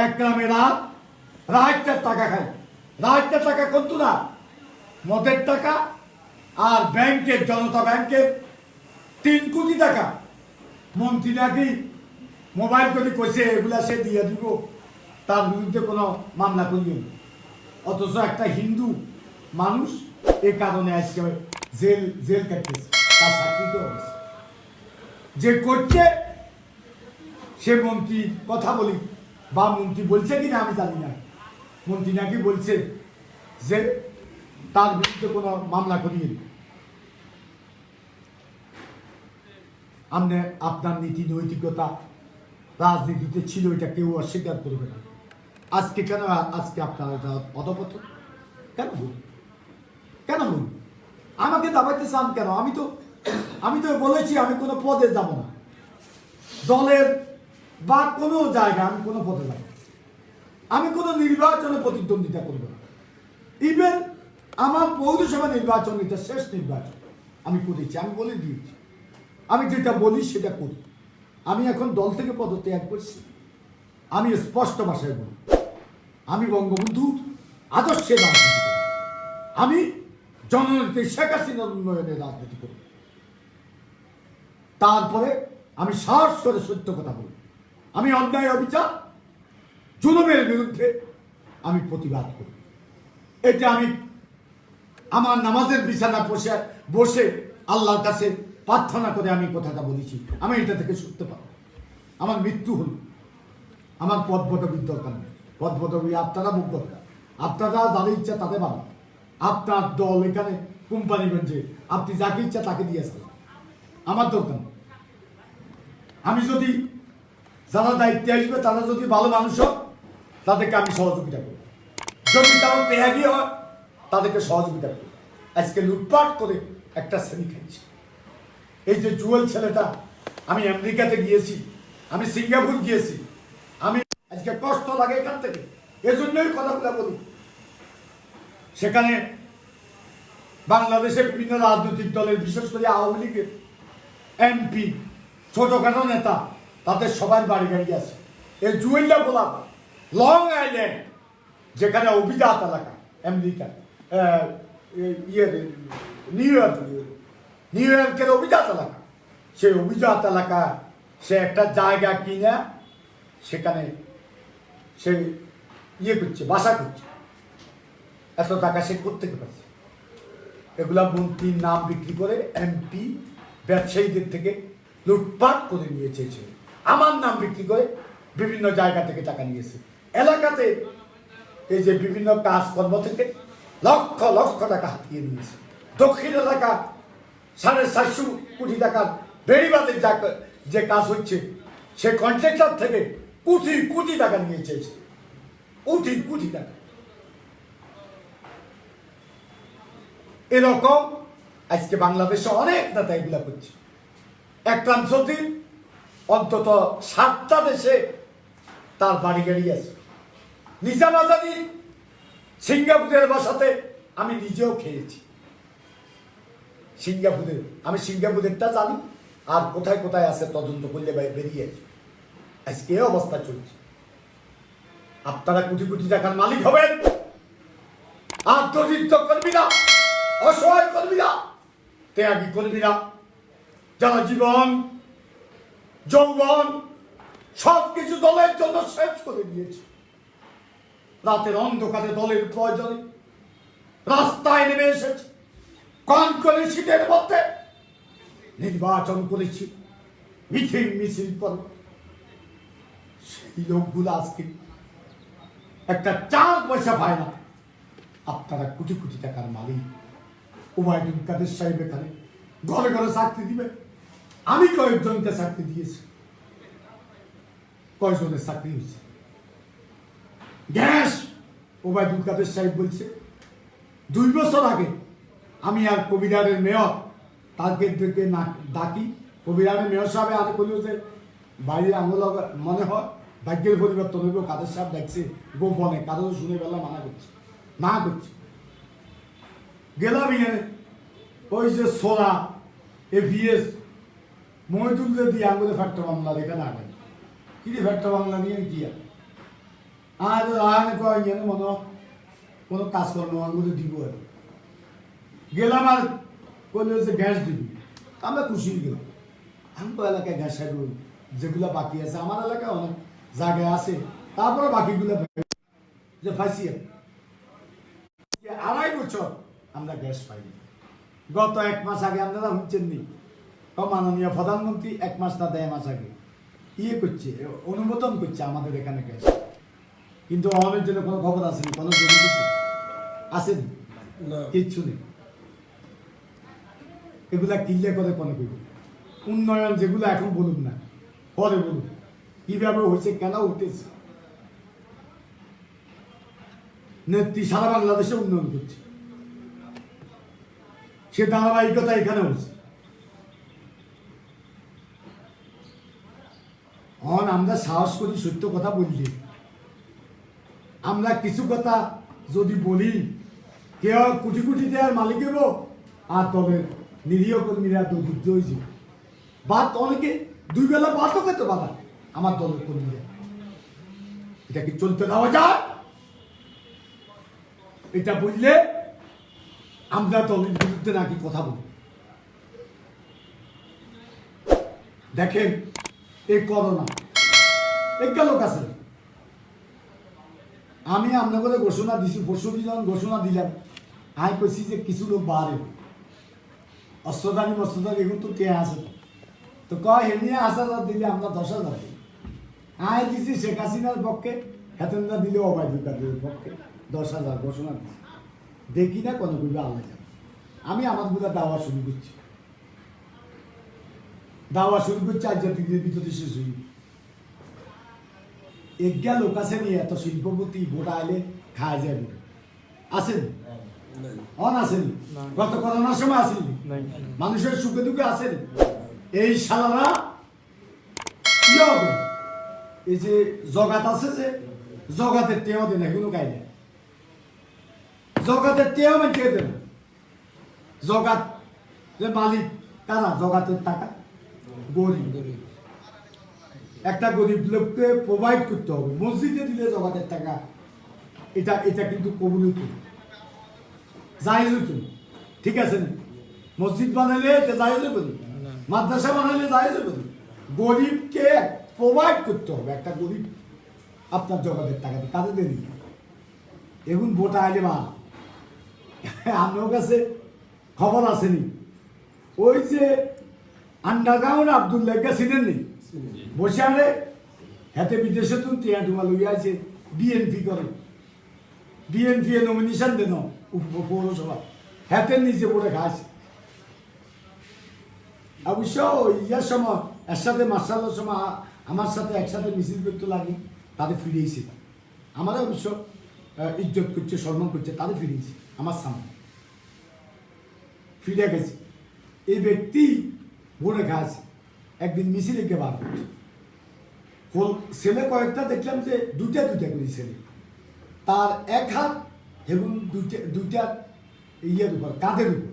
এক গ্রামে রাহাইটার টাকা খায়, রাহাইটার টাকা কত না, মদের টাকা, আর ব্যাংকের, জনতা ব্যাংকের 3 কোটি টাকা। মন্ত্রী নাকি মোবাইল করে কইছে এগুলা সে দিয়ে দিব, তার বিরুদ্ধে কোনো মামলা করিবে না। অথচ একটা হিন্দু মানুষ এ কারণে আজকে জেল কাটতেছে, তার চাকরিতে অবস্থা। যে করছে সে মন্ত্রী কথা বলি, বা মন্ত্রী বলছে কিনা আমি জানি না, মন্ত্রী নাকি বলছে যে তার বিরুদ্ধে কোনো মামলা করিয়ে। আপনি আপনার নীতি নৈতিকতা রাজনীতিতে ছিল, এটা কেউ অস্বীকার করবে না। আজকে কেন, আজকে আপনার এটা অধপতন কেন বলুন, কেন বলুন? আমাকে দাবাইতে চান কেন? আমি তো বলেছি আমি কোনো পদে যাব না, দলের বা কোনো জায়গায় আমি কোনো পদে যাব না, আমি কোনো নির্বাচনে প্রতিদ্বন্দ্বিতা করব না। ইভেন আমার পৌরসভা নির্বাচন, এটা শেষ নির্বাচন আমি করেছি, আমি বলে দিয়েছি আমি যেটা বলি সেটা করি। আমি এখন দল থেকে পদত্যাগ করছি। আমি স্পষ্ট ভাষায় বলি আমি বঙ্গবন্ধুর আদর্শের রাজনীতি করি, আমি জননেত্রী শেখ হাসিনার উন্নয়নের রাজনীতি করি। তারপরে আমি সাহস করে সত্য কথা বলি, আমি অন্যায় অবিচার জুলুমের বিরুদ্ধে আমি প্রতিবাদ করি। এটা আমি আমার নামাজের বিছানা বসে আল্লাহর কাছে প্রার্থনা করে আমি কথাটা বলেছি। আমি এটা থেকে ছুটতে পারবো। আমার মৃত্যু হল, আমার পদ পদবীর দরকার নেই। পদ পদবী আপনারা মুখ দরকার, আপনারা যাদের ইচ্ছা তাদের পাবেন। আপনার দল এখানে কোম্পানিগঞ্জে আপনি যাকে ইচ্ছা তাকে দিয়েছেন, আমার দরকার নেই। আমি যদি যারা দায়িত্বে আসবে তারা যদি ভালো মানুষ হয় তাদেরকে আমি সহযোগিতা করি, যদি তারা ত্যাগী হয় তাদেরকে সহযোগিতা করি। আজকে লুটপাট করে একটা শ্রেণী খাইছে। এই যে জুয়েল ছেলেটা, আমি আমেরিকাতে গিয়েছি, আমি সিঙ্গাপুর গিয়েছি, আমি আজকে কষ্ট লাগে এখান থেকে, এজন্যই কথাগুলো বলি। সেখানে বাংলাদেশের বিভিন্ন রাজনৈতিক দলের, বিশেষ করে আওয়ামী লীগের এমপি, ছোটখাটো নেতা, তাদের সবার বাড়ি গাড়ি আছে। এই জুয়েলটা বলা লং আইল্যান্ড, যেখানে অভিজাত এলাকা, আমেরিকা নিউ ইয়র্কের অভিজাত এলাকা, সেই অভিজাত এলাকা সে একটা জায়গা কিনে সেখানে সে করছে, বাসা করছে। এত টাকা সে কোত্থেকে পাচ্ছে? এগুলা মন্ত্রীর নাম বিক্রি করে এমপি ব্যবসায়ীদের থেকে লুটপাট করে নিয়েছে। আমার নাম বিক্রি করে বিভিন্ন জায়গা থেকে টাকা নিয়েছে। এলাকাতে এই যে বিভিন্ন কাজকর্ম থেকে লক্ষ লক্ষ টাকা হাতিয়ে নিয়েছে। দক্ষিণ এলাকা 450 কোটি টাকার বেড়িবাঁধের যে কাজ হচ্ছে, সে কন্ট্রাক্টর থেকে কোটি কোটি টাকা নিয়ে চেয়েছে, কোটি কোটি টাকা। এরকম আজকে বাংলাদেশে অনেক নেতা এগুলা করছে। একরাম চৌধুরী অন্তত 7টা দেশে তার বাড়ি গাড়ি আছে। নিজামাজানি সিঙ্গাপুরের বাসাতে আমি নিজেও খেয়েছি। সিঙ্গাপুরের, আমি সিঙ্গাপুরেরটা জানি, আর কোথায় কোথায় আছে তদন্ত করলে বেরিয়ে আসবে। আজকে এই অবস্থা চলছে। আপনারা কোটি কোটি টাকার মালিক হবেন, আর দরিদ্র কর্মীরা, অসহায় কর্মীরা, ত্যাগী কর্মীরা, যারা জীবন যৌবন সবকিছু দলের জন্য শেষ করে দিয়েছে, রাতের অন্ধকারে দলের প্রয়োজনে রাস্তায় নেমে এসেছে, কনকনে শীতের মধ্যে নির্বাচন করেছি, মিছিল মিছিল করে। সেই লোকগুলো আজকে একটা 4 পয়সা পায় না। আপনারা কোটি কোটি টাকার মালিক। ওবায়দুল কাদের সাহেব এখানে ঘরে ঘরে চাকরি দিবে। আমি কয়েকজনকে চাকরি দিয়েছি, কয়েকজনের চাকরি হয়েছে। গ্যাস ওবায়দুল কাদের সাহেব বলছে 2 বছর আগে আমি আর কবিরারের মেয়র তাদেরকে ডাকি, কবিরারের মেয়র সাহেব আরে বলল যে বাইরে আঙুল মনে হয় ভাগ্যের পরিবর্তন হইব। কাদের সাহেব দেখছে গোপনে, কারো শুনে বেলা মানা করছে, না করছে। গেলাম এখানে ওই যে সোনা এভিএস মহিদুলকে দিয়ে আঙুলে ফ্যাক্টর বাংলা রেখে না গেল কি রে ফ্যাক্টর বাংলা নিয়ে কি আর কয়েন মনে কোনো কাজকর্ম আঙুলে দিব। আর গেলাম আর বললো যে গ্যাস দিবি, আমরা খুশি গেলাম। আমি তো এলাকায় গ্যাস যেগুলো বাকি আছে, আমার এলাকায় অনেক জায়গায় আছে, তারপরে বাকিগুলো যে ফাঁসি 2.5 বছর আমরা গ্যাস পাইনি। গত 1 মাস আগে আপনারা হচ্ছেন নি, মাননীয় প্রধানমন্ত্রী 1 মাস না 1.5 মাস আগে করছে, অনুমোদন করছে আমাদের এখানে গ্যাস। কিন্তু আমাদের জন্য কোনো খবর আসেনি, কোনো জমি কিছু আসেনি, কিচ্ছু নেই। এগুলা কিনলে করে কোনো কিছু উন্নয়ন যেগুলো এখন বলুন না, পরে বলুন কিভাবে হয়েছে, কেন উঠেছে। নেত্রী সারা বাংলাদেশে উন্নয়ন করছে, সে ধারাবাহিকতা এখানে হচ্ছে। আমরা সাহস করি সত্য কথা বললে, আমরা কিছু কথা যদি বলি কেউ কোটি কোটি দেওয়ার মালিক হবো, আর তবে নিরীহ কর্মীরা দরিদ্র হয়েছে। ভাত অনেকে 2 বেলা ভাতও খেতে পারে আমার দলের কর্মীরা। এটা কি চলতে দেওয়া যায়? এটা বললে আমরা দলের বিরুদ্ধে নাকি কথা বলি। দেখেন এই করোনা একটা লোক আছে, আমি আপনাদের ঘোষণা দিছি, পরশুদিন যখন ঘোষণা দিলাম আমি কইছি যে কিছু লোক বাড়ে অস্ত্রদানি মস্ত্রদানি এখন তো কে আছে, তো কয় এমনি 1000 দিলে আমরা 10,000 দিই। আমি দিছি শেখ হাসিনার পক্ষে, হেতেন্দা দিলে অবায়দুল কাদেরের পক্ষে 10,000 ঘোষণা দিচ্ছি। দেখি না কোনো করবে আল্লাহ জানে। আমি আমার গুলা দাওয়া শুরু করছি, আজ দিনের ভিতরে শেষ হইব। একটা লোক আছে নিয়ে এত শিল্পপতি ভোট আইলে খাওয়া যায় ভোট আসেন আসেন, গত করোনার সময় আসেন, মানুষের সুখে দুঃখে আসেন। এই সালারা কি হবে? এই যে জগাত আছে, যে জগাতের টেও দেন এখনো খাইলে, জগাতের টেও মেটে দেন। জগাত যে মালিক কারা? জগাতের টাকা গরিব, একটা গরিব লোককে প্রোভাইড করতে হবে। মসজিদে দিলে জগাতের টাকা, এটা কিন্তু কবুল হইত, জায়েজ হইত, ঠিক আছে? মসজিদ বানাইলে এটা জায়েজ হবে, মাদ্রাসা বানাইলে জায়েজ হবে। গরিবকে প্রোভাইড করতে হবে, একটা গরিব আপনার জগাতের টাকা দিয়ে কাজে দেন। এখন ভোটা আইলে বা আপনার কাছে খবর আসেনি, ওই যে আন্ডারগ্রাউন্ড আব্দুল্লাহ ছিলেন নি বসে আনে হাতে বিদেশে তুমি টিয়া টুমা লইয়া আছে, বিএনপি করে, বিএনপি নমিনেশন দেন পৌরসভা, হাতে নিচে পড়ে খাস। অবশ্য ইয়ার সময় এর সাথে মার্শালের সময় আমার সাথে একসাথে মিছিল করতে লাগে, তাদের ফিরিয়েছি। আমারও অবশ্য ইজ্জত করছে, সম্মান করছে, তাদের ফিরিয়েছি আমার সামনে ফিরে গেছে। এই ব্যক্তি ভোরে খাচ্ছে, একদিন মিছিলে কে বার করছে, ছেলে কয়েকটা দেখলাম যে দুটা করে ছেলে, তার এক হাত এবং দুইটা ইয়ের উপর, কাঁধের উপর,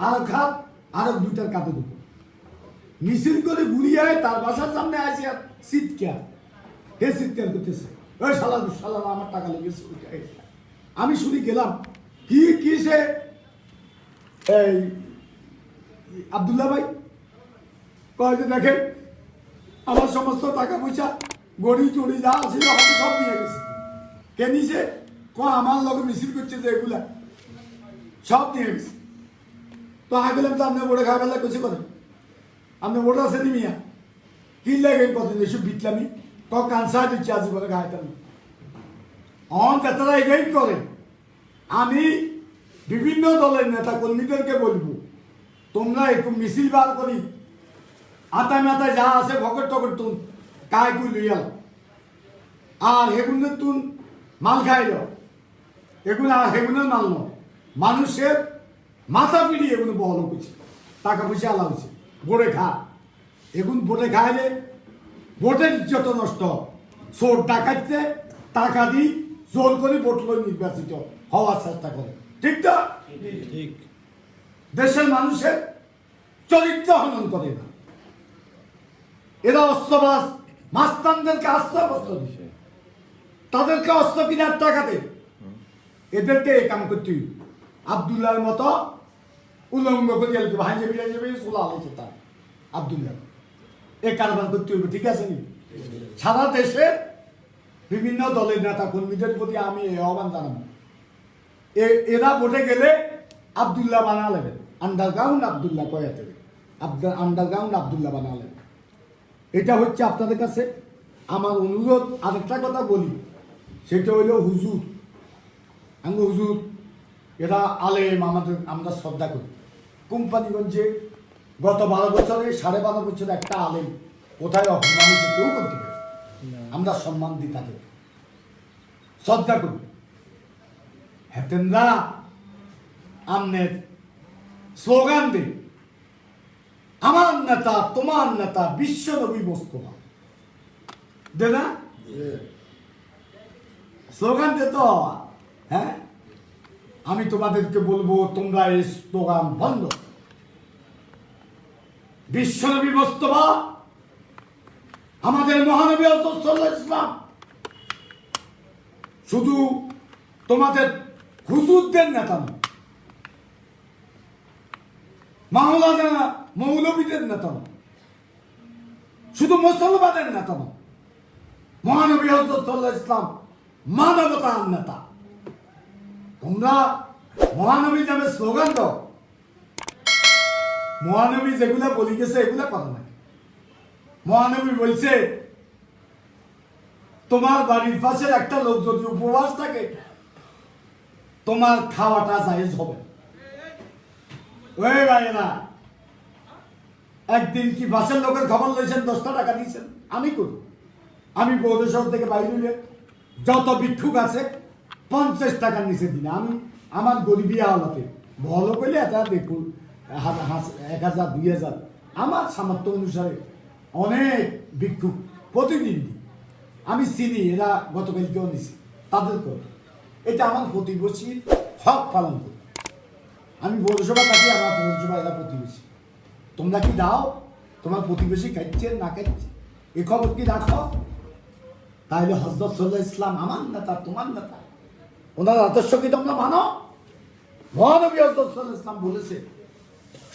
আর এক হাত আরো দুইটার কাঁধের উপর মিছিল করে ঘুরিয়ে তার বাসার সামনে আসে আর চিৎকার করতেছে, ওই শালা আমার টাকা লেগেছে। আমি শুনি গেলাম কি সে এই আব্দুল্লাহ ভাই কয় যে দেখেন আমার সমস্ত টাকা পয়সা গড়ি চড়ি যা ছিল হাতে সব নিয়ে গেছে। কে নিছে? আমার লগে মিছিল করছে যে এগুলা সব নিয়ে গেছে। তো আগে গেলাম তো আপনি বোর্ডে খাওয়া বেলা করছে করেন, আপনি বোর্ড আছে নি মিয়া কি লাগে কত এসব বিটলামি কানসা দিচ্ছে আজীবনে খাইতাম তারা এগেইন করে। আমি বিভিন্ন দলের নেতা কর্মীদেরকে বলবো, তোমরা একটু মিছিল বার করি, আতায় মাথায় যা আছে ভকট টকট তুন কায় কুই লইয়াল, আর হেগুনের তুন মাল খাইল, এগুলো আর হেগুনের মাল ন, মানুষের মাথা পিড়িয়ে এগুলো বহল করছে, টাকা পয়সা আলা হচ্ছে, ভোটে খা। এগুন ভোটে খাইলে ভোটের ইজ্জত নষ্ট, চোর ডাকাইতে টাকা দিই জোর করে ভোট লই নির্বাচিত হওয়ার চেষ্টা করে, ঠিক তো? ঠিক। দেশের মানুষের চরিত্র হনন করে না, এরা অস্ত্রবাজ মাস্তানদেরকে অস্ত্র দিছে, তাদেরকে অস্ত্র কিনার টাকা দেয়, এদেরকে এই কাম করতে হইব। আব্দুল্লাহর মতো উলঙ্গ করে ভাইজে বিরাজে চোলা হয়েছে তার আব্দুল্লাহ, এ কারবার করতে হইব, ঠিক আছে নি? সারা দেশে বিভিন্ন দলের নেতা কর্মীদের প্রতি আমি এই আহ্বান জানাবো, এরা ভোটে গেলে আব্দুল্লাহ বানা নেবেন, আন্ডারগ্রাউন্ড আব্দুল্লাহ কয়া দেবে, আন্ডারগ্রাউন্ড আব্দুল্লাহ বানা নেবেন। এটা হচ্ছে আপনাদের কাছে আমার অনুরোধ। আরেকটা কথা বলি, সেটা হইল হুজুর, আমরা হুজুর এরা আলেম, আমরা শ্রদ্ধা করি। কোম্পানিগঞ্জে গত 12 বছরে 12.5 বছরে একটা আলেম কোথায় অপমানিত কেউ করতে পারে, আমরা সম্মান দিই, তাদের শ্রদ্ধা করি। হেতেনরা আমনের স্লোগান দে, আমার নেতা তোমার নেতা বিশ্ব নবী মোস্তফা, দে না? স্লোগান দে তো। হ্যাঁ, আমি তোমাদেরকে বলবো তোমরা এই স্লোগান বন্ধ। বিশ্ব নবী মোস্তফা আমাদের মহানবী হযরত সাল্লাল্লাহু আলাইহি ওয়াসাল্লাম শুধু তোমাদের হুজুরদের নেতা নয়, মাওলানা মৌলবীদের নেতা নয়, শুধু মুসলমানের নেতা নয়, মহানবী হযরত সাল্লাল্লাহু আলাইহি ওয়াসাল্লাম মানবতার নেতা। তোমরা মহানবী নামে স্লোগান দাও, মহানবী যেগুলা বলি গেছে এগুলা কথা নাকি? মহানবী বলছে তোমার বাড়ির পাশের একটা লোক যদি উপবাস থাকে তোমার খাওয়াটা জায়েজ হবে। ওই ভাইরা, একদিন কি বাসের লোকের খবর লইছেন, 10টা টাকা দিয়েছেন? আমি করি, আমি বৌদ্ধ শহর থেকে বাইরে হইলে যত ভিক্ষুক আছে 50 টাকার নিচে দিন। আমি আমার গরিবী আওলাতে ভালো করলে এটা দেখুন 1000 2000 আমার সামর্থ্য অনুসারে অনেক ভিক্ষুক প্রতিদিন দিই। আমি চিনি, এরা গতকালকেও নিছি, তাদের করে এটা আমার প্রতিবেশীর হক পালন করি। আমি পৌরসভা থাকি, আমার পৌরসভা এরা প্রতিবেশী। তোমরা কি দাও? তোমার প্রতিবেশী খাইছে না খাইছে এ খবর কি রাখো? তাহলে হযরত সাল্লাল্লাহু আলাইহি ওয়াসাল্লাম আমার নেতা তোমার নেতা, ওনার আদর্শ কি তোমরা মানো? মহানবী হযরত সাল্লাল্লাহু আলাইহি ওয়াসাল্লাম বলেছে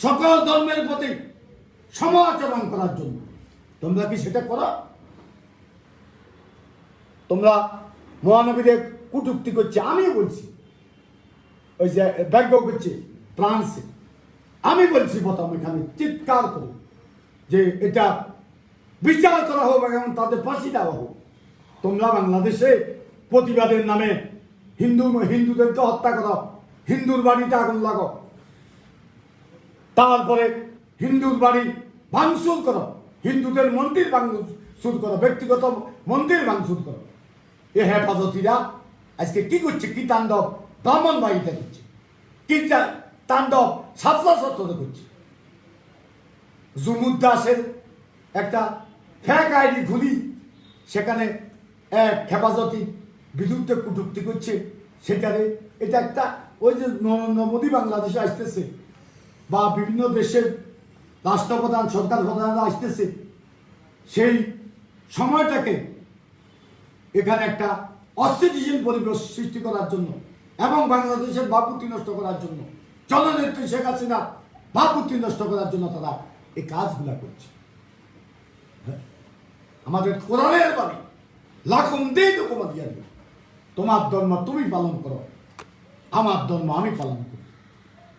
সকল ধর্মের প্রতি সমাচরণ করার জন্য। তোমরা কি সেটা করো? তোমরা মহানবীদের কটূক্তি করছে, আমিও বলছি, ওই যে ব্যঙ্গ করছে ফ্রান্সে, আমি বলছি প্রথম এখানে চিৎকার করে যে এটা বিচার করা হোক এবং তাদের ফাঁসি দেওয়া হোক। তোমরা বাংলাদেশে প্রতিবাদের নামে হিন্দুদেরকে হত্যা করো, হিন্দুর বাড়িতে আগুন লাগাও, তারপরে হিন্দুর বাড়ি ভাঙচুর করো, হিন্দুদের মন্দির ভাঙচুর করো, ব্যক্তিগত মন্দির ভাঙচুর করো। এ হেফাজতিরা আজকে কি করছে? কি তাণ্ডব ব্রাহ্মণ বাড়িতে করছে, কি তাণ্ডব সাতলা সত্তরে করছে। জুমুদ দাসের একটা ফ্যাক আইডি খুলি, সেখানে এক হেফাজতির বিরুদ্ধে কটূক্তি করছে। সেখানে এটা একটা ওই যে নরেন্দ্র মোদী বাংলাদেশে আসতেছে বা বিভিন্ন দেশের রাষ্ট্রপ্রধান সরকার প্রধানরা আসতেছে, সেই সময়টাকে এখানে একটা অস্থিতিশীল পরিবেশ সৃষ্টি করার জন্য এবং বাংলাদেশের ভাবমূর্তি নষ্ট করার জন্য, জননেত্রী শেখ হাসিনা ভাবমূর্তি নষ্ট করার জন্য তারা এই কাজগুলা করছে। আমাদের কোরআনের বাণী লাকুম দীনুকুম ওয়ালিয়া দীন, তোমার ধর্ম তুমি পালন করো, আমার ধর্ম আমি পালন করি।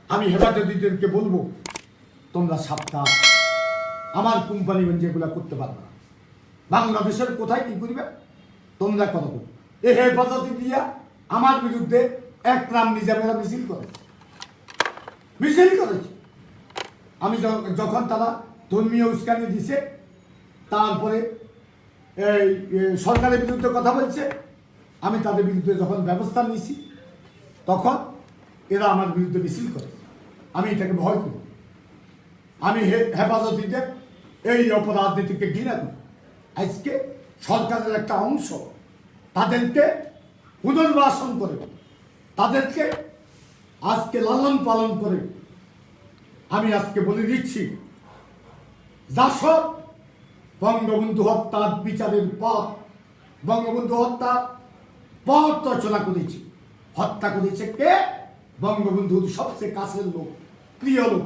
আমি হেফাজতিদেরকে বলবো তোমরা সাবধান, আমার কোম্পানিগঞ্জ এগুলা করতে পারবে না। বাংলাদেশের কোথায় কি করবে তোমরা করো। এই হেফাজতি দিয়া আমার বিরুদ্ধে এক নাম নিজামেরা মিছিল করেছে। আমি যখন তারা ধর্মীয় উস্কানি দিছে, তারপরে এই সরকারের বিরুদ্ধে কথা বলছে, আমি তাদের বিরুদ্ধে যখন ব্যবস্থা নিয়েছি তখন এরা আমার বিরুদ্ধে মিছিল করে। আমি এটাকে ভয় করি। আমি হেফাজতিদের এই অপরাধ নীতিকে ঘৃণা করি। আজকে সরকারের একটা অংশ তাদেরকে পুনর্বাসন করে, তাদেরকে আজকে লালন পালন করে। আমি আজকে বলে দিচ্ছি, জাসদ বঙ্গবন্ধু হত্যার বিচারের পথ, বঙ্গবন্ধু হত্যার পথ রচনা করেছে। হত্যা করেছে কে? বঙ্গবন্ধুর সবচেয়ে কাছের লোক, প্রিয় লোক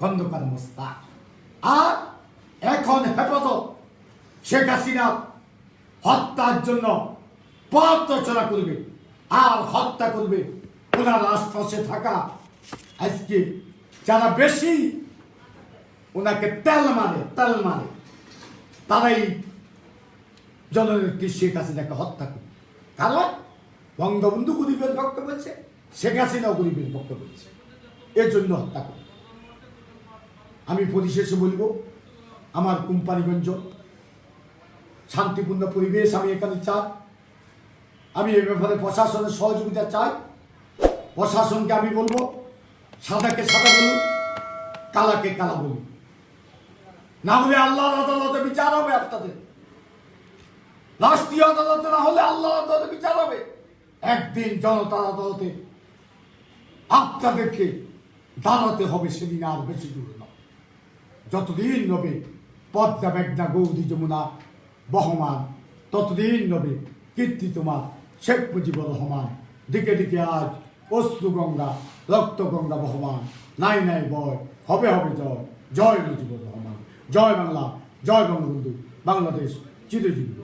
খন্দকার মোশতাক। আর এখন হেফাজত শেখ হাসিনা হত্যার জন্য পথ রচনা করবে আর হত্যা করবে ওনার আশপাশে থাকা আজকে যারা বেশি ওনাকে তেল মারে তারাই জননেত্রী শেখ হাসিনাকে হত্যা করবে। কারণ বঙ্গবন্ধু গরিবের পক্ষে বলছে, শেখ হাসিনাও গরিবের পক্ষে বলছে, এর জন্য হত্যা করবে। আমি পরিশেষে বলবো, আমার কোম্পানিগঞ্জ শান্তিপূর্ণ পরিবেশ আমি এখানে চাই। আমি এ ব্যাপারে প্রশাসনের সহযোগিতা চাই। প্রশাসনকে আমি বলবো সাদাকে সাদা বলুন, কালাকে কালা বলি, না হলে আল্লাহর আদালতে বিচার হবে আপনাদের। রাষ্ট্রীয় আদালতে না হলে আল্লাহর আদালতে বিচার হবে। একদিন জনতার আদালতে আপনাদেরকে দাঁড়াতে হবে, সেদিন আর বেশি দূর নয়। যতদিন নবে পদ্মা মেঘনা গৌরী যমুনা বহমান, ততদিন নবে কীর্তি তোমার শেখ মুজিবুর রহমান। দিকে দিকে আজ অশ্রু গঙ্গা রক্ত গঙ্গা বহমান, নাই নাই বয় হবে হবে জয়, জয় মুজিবুর রহমান। জয় বাংলা, জয় বঙ্গবন্ধু, বাংলাদেশ চিরজীবী।